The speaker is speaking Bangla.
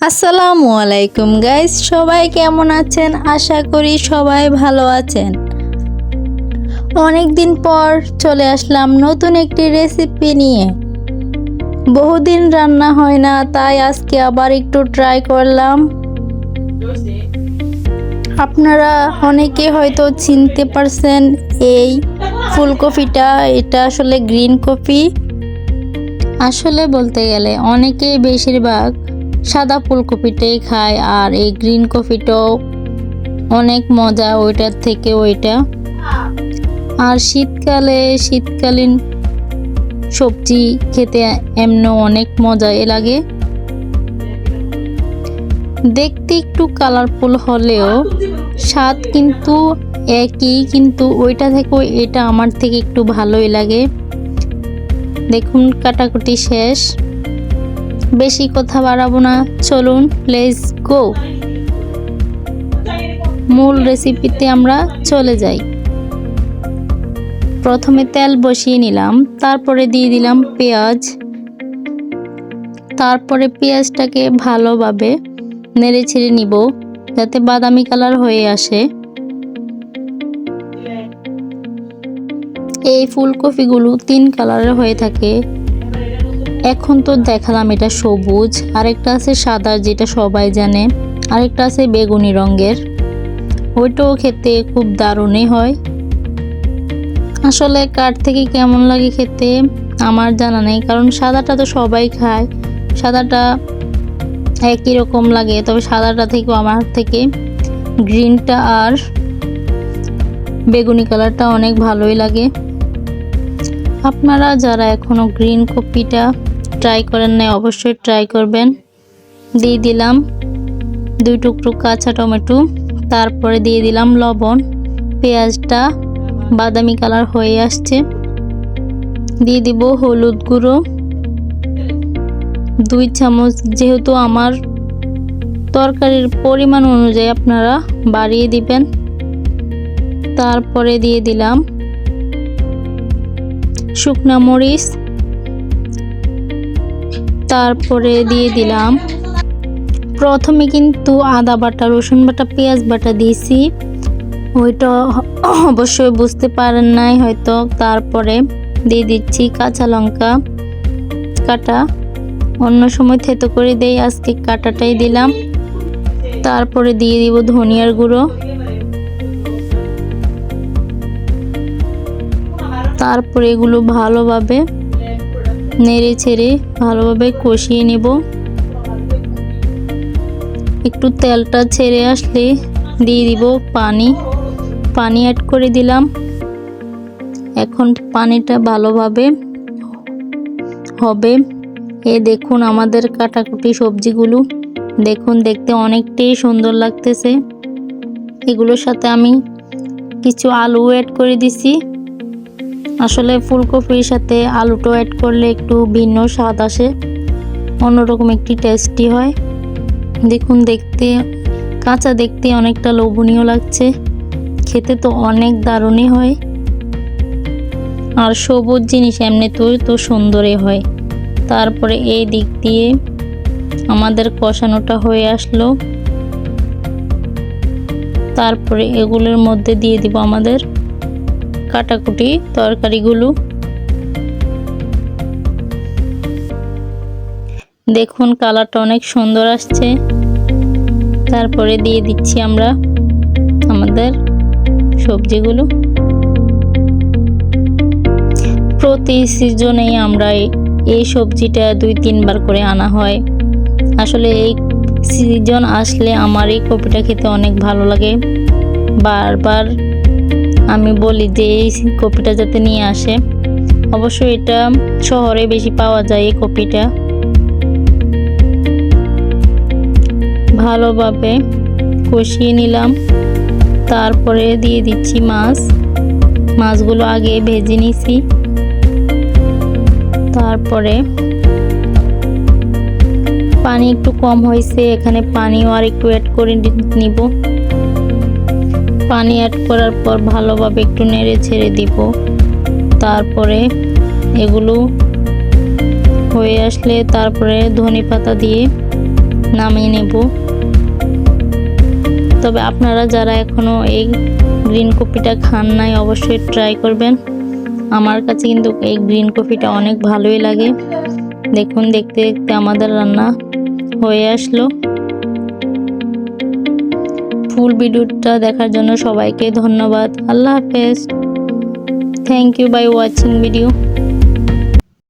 আসসালামু আলাইকুম গাইস, সবাই কেমন আছেন? আশা করি সবাই ভালো আছেন। অনেক দিন পর চলে আসলাম নতুন একটি রেসিপি নিয়ে। বহুদিন রান্না হয় না, তাই আজকে আবার একটু ট্রাই করলাম। আপনারা অনেকে হয়তো চিনতে পারছেন এই ফুলকপিটা। এটা আসলে গ্রিন কপি। আসলে বলতে গেলে অনেকেই বেশিরভাগ সাদা ফুলকপিটাই খায়, আর এই গ্রিন কফিটাও অনেক মজা ওইটার থেকে ওইটা। আর শীতকালীন সবজি খেতে এমনি অনেক মজা লাগে। দেখতে একটু কালারফুল হলেও স্বাদ কিন্তু একই, কিন্তু ওইটা থেকে এটা আমার থেকে একটু ভালোই লাগে। দেখুন কাটাকুটি শেষ, বেশি কথা বাড়াবো না, চলুন লেটস গো। মূল রেসিপিতে আমরা চলে যাই। প্রথমে তেল বসিয়ে নিলাম, তারপরে দিয়ে দিলাম পেঁয়াজ। তারপরে পেঁয়াজটাকে ভালোভাবে নেড়ে ছেড়ে নিব যাতে বাদামি কালার হয়ে আসে। এই ফুলকপিগুলো 3 কালারের হয়ে থাকে। এখন তো দেখালাম এটা সবুজ, আরেকটা আছে সাদা যেটা সবাই জানে, আরেকটা আছে বেগুনি রঙের, ওইটাও খেতে খুব দারুণই হয়। আসলে কার থেকে কেমন লাগে খেতে আমার জানা নেই, কারণ সাদাটা তো সবাই খায়, সাদাটা একই রকম লাগে। তবে সাদাটা থেকেও আমার থেকে গ্রিনটা আর বেগুনি কালারটা অনেক ভালোই লাগে। আপনারা যারা এখনো গ্রিন কপিটা ট্রাই করেন নাই অবশ্যই ট্রাই করবেন। দিয়ে দিলাম 2 টুকরো কাঁচা টমেটো, তারপরে দিয়ে দিলাম লবণ। পেঁয়াজটা বাদামি কালার হয়ে আসছে, দিয়ে দিব হলুদ গুঁড়ো 2 চামচ। যেহেতু আমার তরকারির পরিমাণ অনুযায়ী আপনারা বাড়িয়ে দিবেন। তারপরে দিয়ে দিলাম শুকনা মরিচ, তারপরে দিয়ে দিলাম, প্রথমে কিন্তু আদা বাটা, রসুন বাটা, পেঁয়াজ বাটা দিয়েছি, ওইটা অবশ্যই বুঝতে পারেন নাই হয়তো। তারপরে দিয়ে দিচ্ছি কাঁচা লঙ্কা কাটা, অন্য সময় থেতো করে দেই, আজকে কাটাটাই দিলাম। তারপরে দিয়ে দিব ধনিয়ার গুঁড়ো, তারপরে এগুলো ভালোভাবে নেড়ে ছেড়ে ভালোভাবে কষিয়ে নেব। একটু তেলটা ছেড়ে আসলে দিয়ে দিব পানি অ্যাড করে দিলাম। এখন পানিটা ভালোভাবে হবে। দেখুন আমাদের কাটাকুটি সবজিগুলো দেখুন, দেখতে অনেকটাই সুন্দর লাগতেছে। এগুলোর সাথে আমি কিছু আলু অ্যাড করে দিছি। আসলে ফুলকপির সাথে আলুটা অ্যাড করলে একটু ভিন্ন স্বাদ আসে, অন্যরকম একটি টেস্টি হয়। দেখুন কাঁচা দেখতে অনেকটা লোভনীয় লাগছে, খেতে তো অনেক দারুণই হয়। আর সবুজ জিনিস এমনিতেও তো সুন্দরই হয়। তারপরে এই দিক দিয়ে আমাদের কষানোটা হয়ে আসলো। তারপরে এগুলোর মধ্যে দিয়ে দিব আমাদের কাটাকুটি তরকারিগুলো। দেখুন কালারটা অনেক সুন্দর আসছে। তারপরে দিয়ে দিচ্ছি আমরা আমাদের সবজিগুলো। প্রতি সিজনেই আমরা এই সবজিটা 2-3 বার করে আনা হয়। আসলে এই সিজন আসলে আমার এই কপিটা খেতে অনেক ভালো লাগে। বারবার আমি বলি যে এই কপিটা যাতে নিয়ে আসে। অবশ্যই এটা শহরে বেশি পাওয়া যায় এই কপিটা। ভালোভাবে কষিয়ে নিলাম, তারপরে দিয়ে দিচ্ছি মাছগুলো আগে ভেজে নিছি। তারপরে পানি একটু কম হয়েছে, এখানে পানিও আর একটু অ্যাড করে নিব। পানি অ্যাড করার পর ভালোভাবে একটু নেড়ে ছেড়ে দিব। তারপরে এগুলো হয়ে আসলে তারপরে ধনেপাতা দিয়ে নামিয়ে নেব। তবে আপনারা যারা এখনো এই গ্রিন কফিটা খান নাই অবশ্যই ট্রাই করবেন। আমার কাছে কিন্তু এই গ্রিন কফিটা অনেক ভালোই লাগে। দেখুন দেখতে দেখতে আমাদের রান্না হয়ে আসলো। ফুল ভিডিওটা দেখার জন্য সবাইকে ধন্যবাদ। আল্লাহ হাফেজ। Thank you by watching video.